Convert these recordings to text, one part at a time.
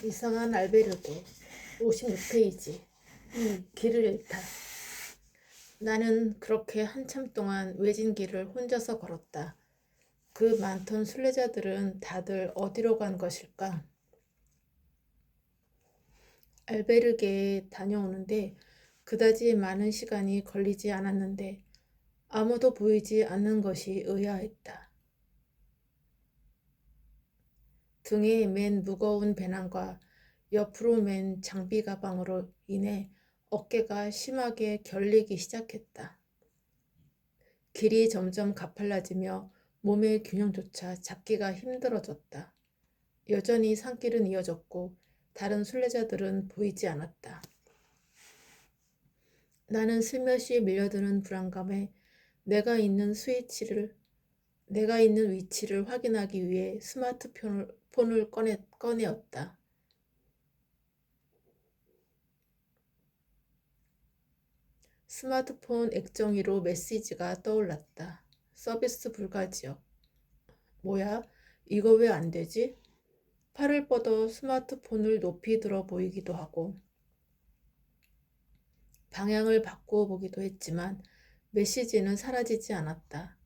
이상한 알베르게 56페이지. 이 길을 잃다. 나는 그렇게 한참 동안 외진 길을 혼자서 걸었다. 그 많던 순례자들은 다들 어디로 간 것일까? 알베르게에 다녀오는데 그다지 많은 시간이 걸리지 않았는데 아무도 보이지 않는 것이 의아했다. 등에 맨 무거운 배낭과 옆으로 맨 장비 가방으로 인해 어깨가 심하게 결리기 시작했다. 길이 점점 가팔라지며 몸의 균형조차 잡기가 힘들어졌다. 여전히 산길은 이어졌고 다른 순례자들은 보이지 않았다. 나는 슬며시 밀려드는 불안감에 내가 있는 위치를 확인하기 위해 스마트폰을 꺼내었다. 스마트폰 액정위로 메시지가 떠올랐다. 서비스 불가 지역. 뭐야? 이거 왜 안 되지? 팔을 뻗어 스마트폰을 높이 들어 보이기도 하고 방향을 바꾸어 보기도 했지만 메시지는 사라지지 않았다.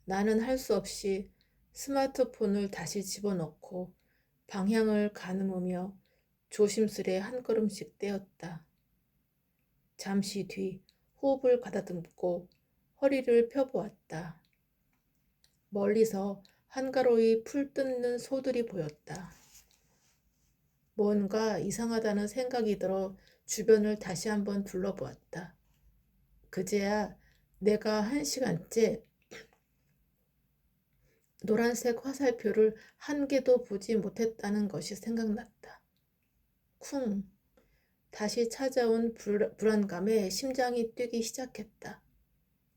나는 할 수 없이 스마트폰을 다시 집어넣고 방향을 가늠하며 조심스레 한 걸음씩 떼었다. 잠시 뒤 호흡을 가다듬고 허리를 펴보았다. 멀리서 한가로이 풀 뜯는 소들이 보였다. 뭔가 이상하다는 생각이 들어 주변을 다시 한번 둘러보았다. 그제야 내가 1시간째 노란색 화살표를 한 개도 보지 못했다는 것이 생각났다. 쿵! 다시 찾아온 불안감에 심장이 뛰기 시작했다.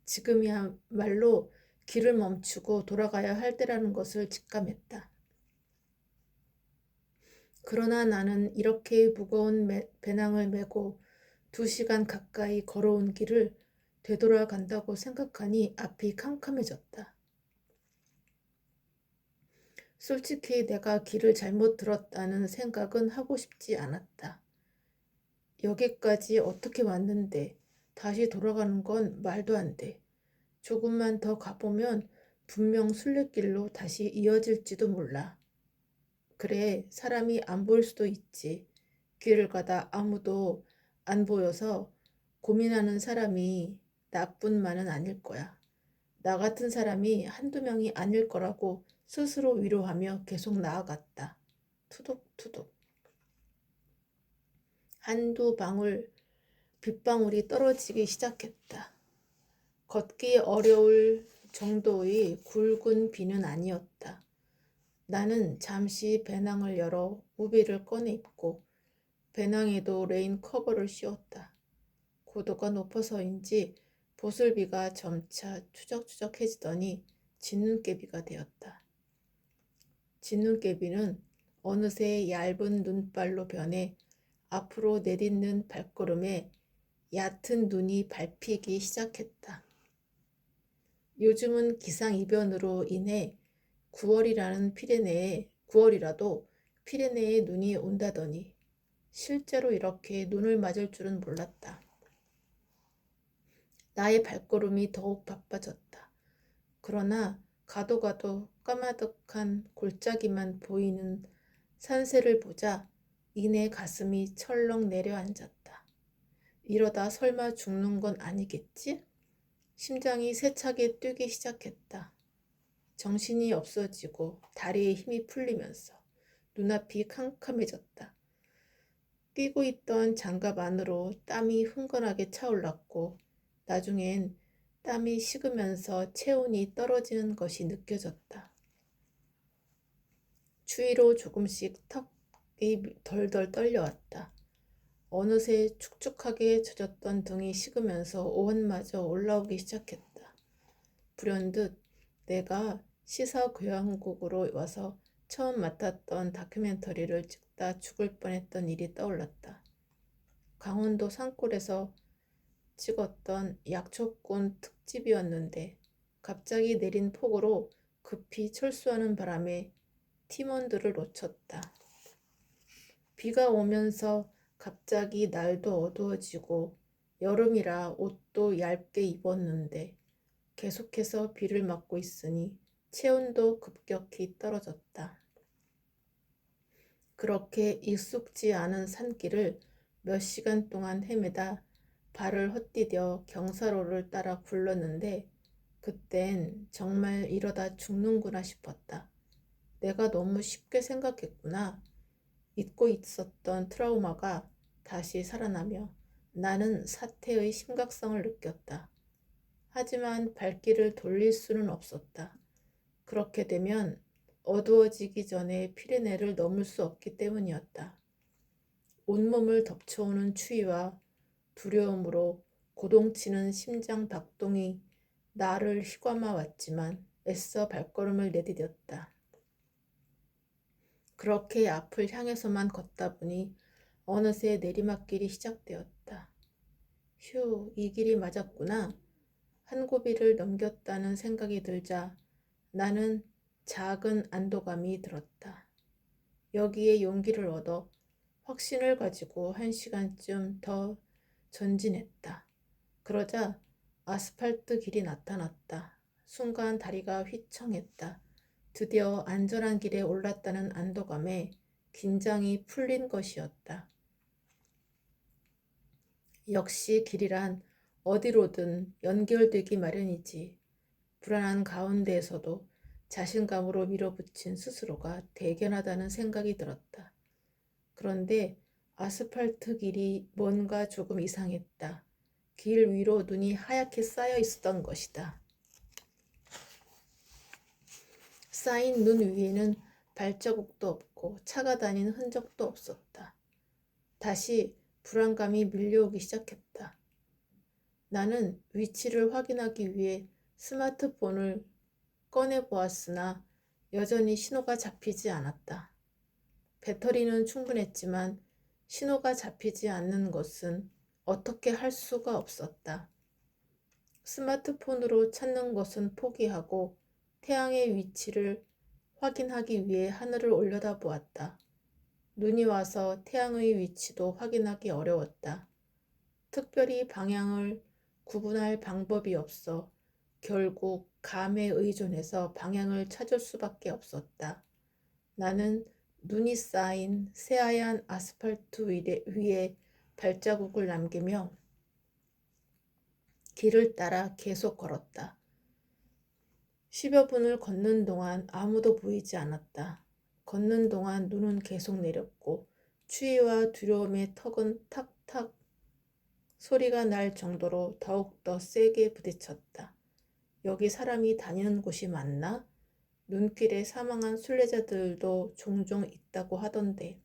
지금이야말로 길을 멈추고 돌아가야 할 때라는 것을 직감했다. 그러나 나는 이렇게 무거운 배낭을 메고 2시간 가까이 걸어온 길을 되돌아간다고 생각하니 앞이 캄캄해졌다. 솔직히 내가 길을 잘못 들었다는 생각은 하고 싶지 않았다. 여기까지 어떻게 왔는데 다시 돌아가는 건 말도 안 돼. 조금만 더 가보면 분명 순례길로 다시 이어질지도 몰라. 그래, 사람이 안 보일 수도 있지. 길을 가다 아무도 안 보여서 고민하는 사람이 나뿐만은 아닐 거야. 나 같은 사람이 한두 명이 아닐 거라고 스스로 위로하며 계속 나아갔다. 투둑투둑. 한두 방울 빗방울이 떨어지기 시작했다. 걷기 어려울 정도의 굵은 비는 아니었다. 나는 잠시 배낭을 열어 우비를 꺼내 입고 배낭에도 레인 커버를 씌웠다. 고도가 높아서인지 보슬비가 점차 추적추적해지더니 진눈깨비가 되었다. 진눈깨비는 어느새 얇은 눈발로 변해 앞으로 내딛는 발걸음에 얕은 눈이 밟히기 시작했다. 요즘은 기상이변으로 인해 9월이라도 피레네에 눈이 온다더니 실제로 이렇게 눈을 맞을 줄은 몰랐다. 나의 발걸음이 더욱 바빠졌다. 그러나 가도 까마득한 골짜기만 보이는 산세를 보자 이내 가슴이 철렁 내려앉았다. 이러다 설마 죽는 건 아니겠지? 심장이 세차게 뛰기 시작했다. 정신이 없어지고 다리에 힘이 풀리면서 눈앞이 캄캄해졌다. 끼고 있던 장갑 안으로 땀이 흥건하게 차올랐고 나중엔 땀이 식으면서 체온이 떨어지는 것이 느껴졌다. 추위로 조금씩 턱이 덜덜 떨려왔다. 어느새 축축하게 젖었던 등이 식으면서 오한마저 올라오기 시작했다. 불현듯 내가 시사교향곡으로 와서 처음 맡았던 다큐멘터리를 찍다 죽을 뻔했던 일이 떠올랐다. 강원도 산골에서 찍었던 약초꾼 특집이었는데 갑자기 내린 폭우로 급히 철수하는 바람에 팀원들을 놓쳤다. 비가 오면서 갑자기 날도 어두워지고 여름이라 옷도 얇게 입었는데 계속해서 비를 맞고 있으니 체온도 급격히 떨어졌다. 그렇게 익숙지 않은 산길을 몇 시간 동안 헤매다 발을 헛디뎌 경사로를 따라 굴렀는데 그땐 정말 이러다 죽는구나 싶었다. 내가 너무 쉽게 생각했구나. 잊고 있었던 트라우마가 다시 살아나며 나는 사태의 심각성을 느꼈다. 하지만 발길을 돌릴 수는 없었다. 그렇게 되면 어두워지기 전에 피레네를 넘을 수 없기 때문이었다. 온몸을 덮쳐오는 추위와 두려움으로 고동치는 심장 박동이 나를 휘감아 왔지만 애써 발걸음을 내디뎠다. 그렇게 앞을 향해서만 걷다 보니 어느새 내리막길이 시작되었다. 휴, 이 길이 맞았구나. 한 고비를 넘겼다는 생각이 들자 나는 작은 안도감이 들었다. 여기에 용기를 얻어 확신을 가지고 1시간쯤 더 전진했다. 그러자 아스팔트 길이 나타났다. 순간 다리가 휘청했다. 드디어 안전한 길에 올랐다는 안도감에 긴장이 풀린 것이었다. 역시 길이란 어디로든 연결되기 마련이지. 불안한 가운데에서도 자신감으로 밀어붙인 스스로가 대견하다는 생각이 들었다. 그런데 아스팔트 길이 뭔가 조금 이상했다. 길 위로 눈이 하얗게 쌓여 있었던 것이다. 쌓인 눈 위에는 발자국도 없고 차가 다니는 흔적도 없었다. 다시 불안감이 밀려오기 시작했다. 나는 위치를 확인하기 위해 스마트폰을 꺼내보았으나 여전히 신호가 잡히지 않았다. 배터리는 충분했지만 신호가 잡히지 않는 것은 어떻게 할 수가 없었다. 스마트폰으로 찾는 것은 포기하고 태양의 위치를 확인하기 위해 하늘을 올려다보았다. 눈이 와서 태양의 위치도 확인하기 어려웠다. 특별히 방향을 구분할 방법이 없어 결국 감에 의존해서 방향을 찾을 수밖에 없었다. 나는 눈이 쌓인 새하얀 아스팔트 위에 발자국을 남기며 길을 따라 계속 걸었다. 10여 분을 걷는 동안 아무도 보이지 않았다. 걷는 동안 눈은 계속 내렸고 추위와 두려움의 턱은 탁탁 소리가 날 정도로 더욱더 세게 부딪혔다. 여기 사람이 다니는 곳이 맞나? 눈길에 사망한 순례자들도 종종 있다고 하던데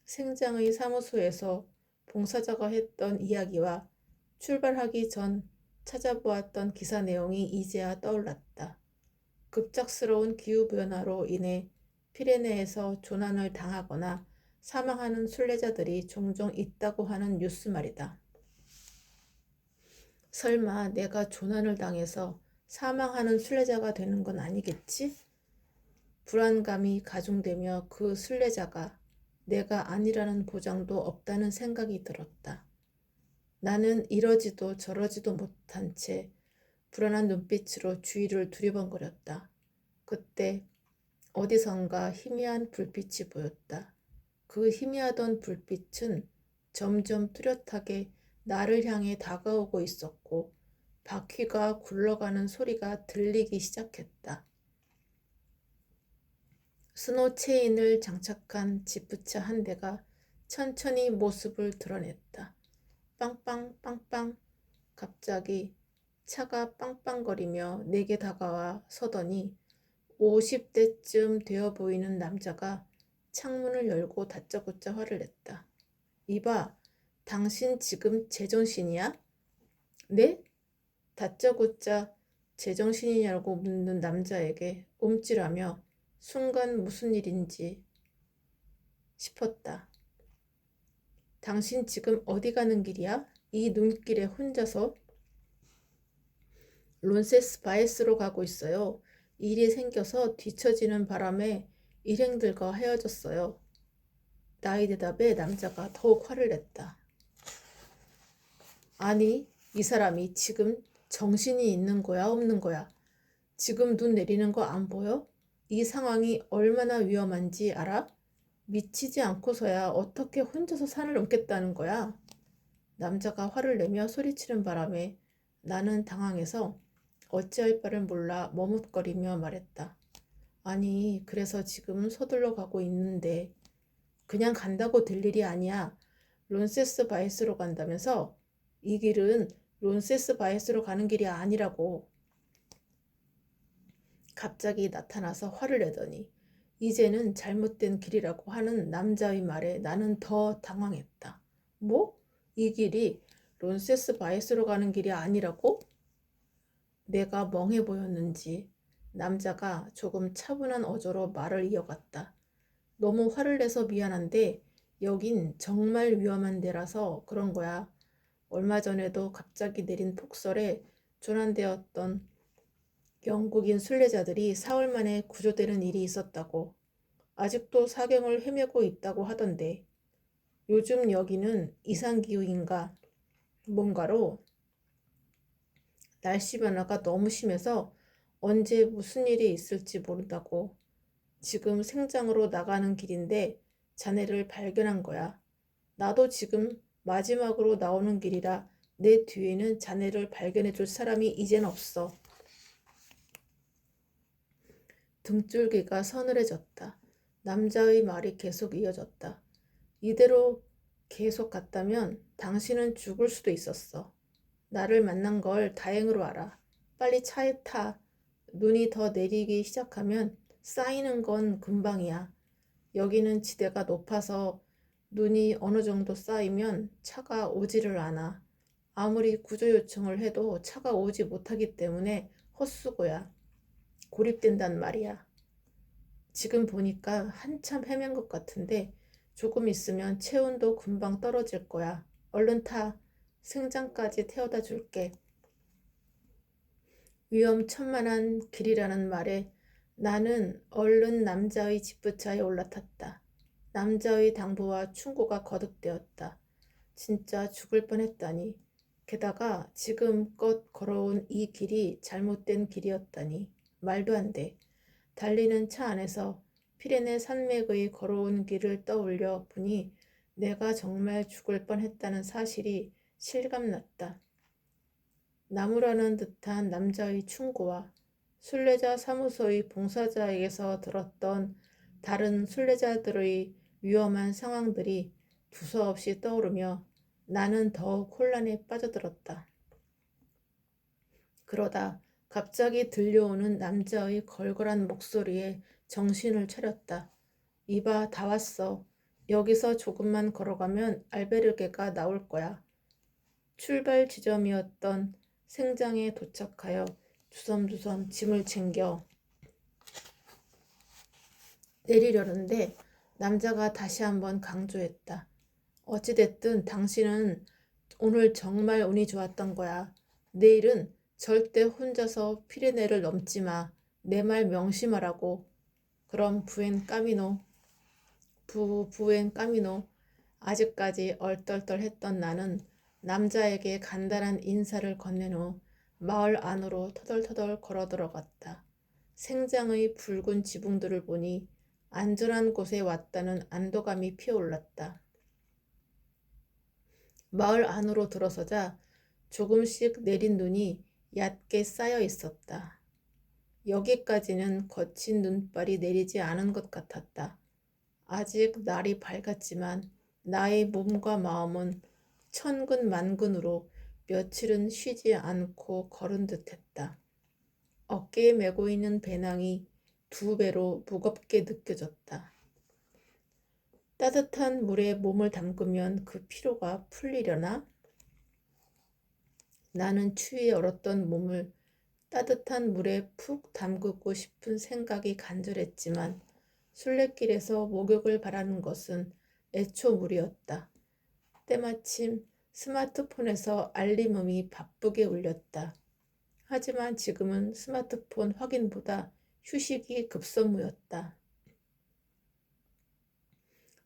생장의 사무소에서 봉사자가 했던 이야기와 출발하기 전 찾아보았던 기사 내용이 이제야 떠올랐다. 급작스러운 기후변화로 인해 피레네에서 조난을 당하거나 사망하는 순례자들이 종종 있다고 하는 뉴스 말이다. 설마 내가 조난을 당해서 사망하는 순례자가 되는 건 아니겠지? 불안감이 가중되며 그 순례자가 내가 아니라는 보장도 없다는 생각이 들었다. 나는 이러지도 저러지도 못한 채 불안한 눈빛으로 주위를 두리번거렸다. 그때 어디선가 희미한 불빛이 보였다. 그 희미하던 불빛은 점점 뚜렷하게 나를 향해 다가오고 있었고 바퀴가 굴러가는 소리가 들리기 시작했다. 스노 체인을 장착한 지프차 한 대가 천천히 모습을 드러냈다. 빵빵빵빵. 갑자기 차가 빵빵거리며 내게 다가와 서더니 50대쯤 되어 보이는 남자가 창문을 열고 다짜고짜 화를 냈다. 이봐, 당신 지금 제정신이야? 네? 다짜고짜 제정신이냐고 묻는 남자에게 움찔하며 순간 무슨 일인지 싶었다. 당신 지금 어디 가는 길이야? 이 눈길에 혼자서? 론세스바에스로 가고 있어요. 일이 생겨서 뒤처지는 바람에 일행들과 헤어졌어요. 나의 대답에 남자가 더욱 화를 냈다. 아니, 이 사람이 지금 정신이 있는 거야, 없는 거야? 지금 눈 내리는 거 안 보여? 이 상황이 얼마나 위험한지 알아? 미치지 않고서야 어떻게 혼자서 산을 넘겠다는 거야? 남자가 화를 내며 소리치는 바람에 나는 당황해서 어찌할 바를 몰라 머뭇거리며 말했다. 아니, 그래서 지금 서둘러 가고 있는데 그냥 간다고 될 일이 아니야. 론세스 바이스로 간다면서? 이 길은 론세스 바이스로 가는 길이 아니라고. 갑자기 나타나서 화를 내더니 이제는 잘못된 길이라고 하는 남자의 말에 나는 더 당황했다. 뭐? 이 길이 론세스 바이스로 가는 길이 아니라고? 내가 멍해 보였는지 남자가 조금 차분한 어조로 말을 이어갔다. 너무 화를 내서 미안한데 여긴 정말 위험한 데라서 그런 거야. 얼마 전에도 갑자기 내린 폭설에 조난되었던 영국인 순례자들이 사흘 만에 구조되는 일이 있었다고. 아직도 사경을 헤매고 있다고 하던데 요즘 여기는 이상기후인가 뭔가로 날씨 변화가 너무 심해서 언제 무슨 일이 있을지 모른다고. 지금 생장으로 나가는 길인데 자네를 발견한 거야. 나도 지금 마지막으로 나오는 길이라 내 뒤에는 자네를 발견해 줄 사람이 이젠 없어. 등줄기가 서늘해졌다. 남자의 말이 계속 이어졌다. 이대로 계속 갔다면 당신은 죽을 수도 있었어. 나를 만난 걸 다행으로 알아. 빨리 차에 타. 눈이 더 내리기 시작하면 쌓이는 건 금방이야. 여기는 지대가 높아서 눈이 어느 정도 쌓이면 차가 오지를 않아. 아무리 구조 요청을 해도 차가 오지 못하기 때문에 헛수고야. 고립된단 말이야. 지금 보니까 한참 헤맨 것 같은데 조금 있으면 체온도 금방 떨어질 거야. 얼른 타. 승장까지 태워다 줄게. 위험천만한 길이라는 말에 나는 얼른 남자의 지프차에 올라탔다. 남자의 당부와 충고가 거듭되었다. 진짜 죽을 뻔했다니. 게다가 지금껏 걸어온 이 길이 잘못된 길이었다니. 말도 안 돼. 달리는 차 안에서 피레네 산맥의 걸어온 길을 떠올려 보니 내가 정말 죽을 뻔했다는 사실이 실감났다. 나무라는 듯한 남자의 충고와 순례자 사무소의 봉사자에게서 들었던 다른 순례자들의 위험한 상황들이 두서없이 떠오르며 나는 더욱 혼란에 빠져들었다. 그러다 갑자기 들려오는 남자의 걸걸한 목소리에 정신을 차렸다. 이봐, 다 왔어. 여기서 조금만 걸어가면 알베르게가 나올 거야. 출발 지점이었던 생장에 도착하여 주섬주섬 짐을 챙겨 내리려는데 남자가 다시 한번 강조했다. 어찌됐든 당신은 오늘 정말 운이 좋았던 거야. 내일은 절대 혼자서 피레네를 넘지 마. 내 말 명심하라고. 그럼 부엔 까미노. 아직까지 얼떨떨했던 나는 남자에게 간단한 인사를 건넨 후 마을 안으로 터덜터덜 걸어 들어갔다. 생장의 붉은 지붕들을 보니 안전한 곳에 왔다는 안도감이 피어올랐다. 마을 안으로 들어서자 조금씩 내린 눈이 얕게 쌓여 있었다. 여기까지는 거친 눈발이 내리지 않은 것 같았다. 아직 날이 밝았지만 나의 몸과 마음은 천근만근으로 며칠은 쉬지 않고 걸은 듯했다. 어깨에 메고 있는 배낭이 2배로 무겁게 느껴졌다. 따뜻한 물에 몸을 담그면 그 피로가 풀리려나? 나는 추위에 얼었던 몸을 따뜻한 물에 푹 담그고 싶은 생각이 간절했지만 순례길에서 목욕을 바라는 것은 애초 무리였다. 때마침 스마트폰에서 알림음이 바쁘게 울렸다. 하지만 지금은 스마트폰 확인보다 휴식이 급선무였다.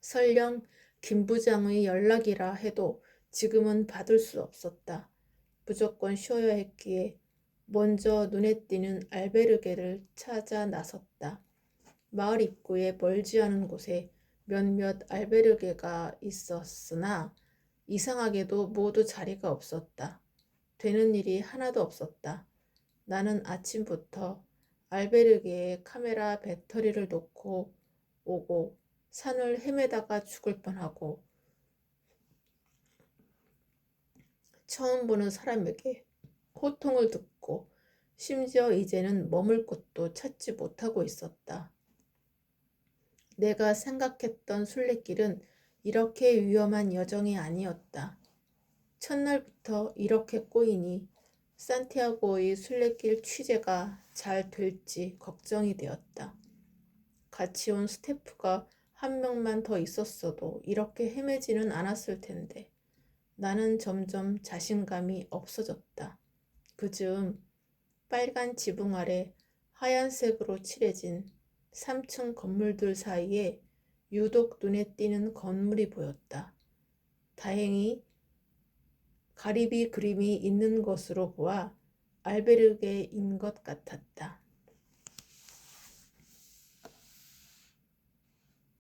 설령 김 부장의 연락이라 해도 지금은 받을 수 없었다. 무조건 쉬어야 했기에 먼저 눈에 띄는 알베르게를 찾아 나섰다. 마을 입구에 멀지 않은 곳에 몇몇 알베르게가 있었으나 이상하게도 모두 자리가 없었다. 되는 일이 하나도 없었다. 나는 아침부터 알베르게에 카메라 배터리를 놓고 오고 산을 헤매다가 죽을 뻔하고 처음 보는 사람에게 호통을 듣고 심지어 이제는 머물 곳도 찾지 못하고 있었다. 내가 생각했던 순례길은 이렇게 위험한 여정이 아니었다. 첫날부터 이렇게 꼬이니 산티아고의 순례길 취재가 잘 될지 걱정이 되었다. 같이 온 스태프가 한 명만 더 있었어도 이렇게 헤매지는 않았을 텐데 나는 점점 자신감이 없어졌다. 그즈음 빨간 지붕 아래 하얀색으로 칠해진 3층 건물들 사이에 유독 눈에 띄는 건물이 보였다. 다행히 가리비 그림이 있는 것으로 보아 알베르게인 것 같았다.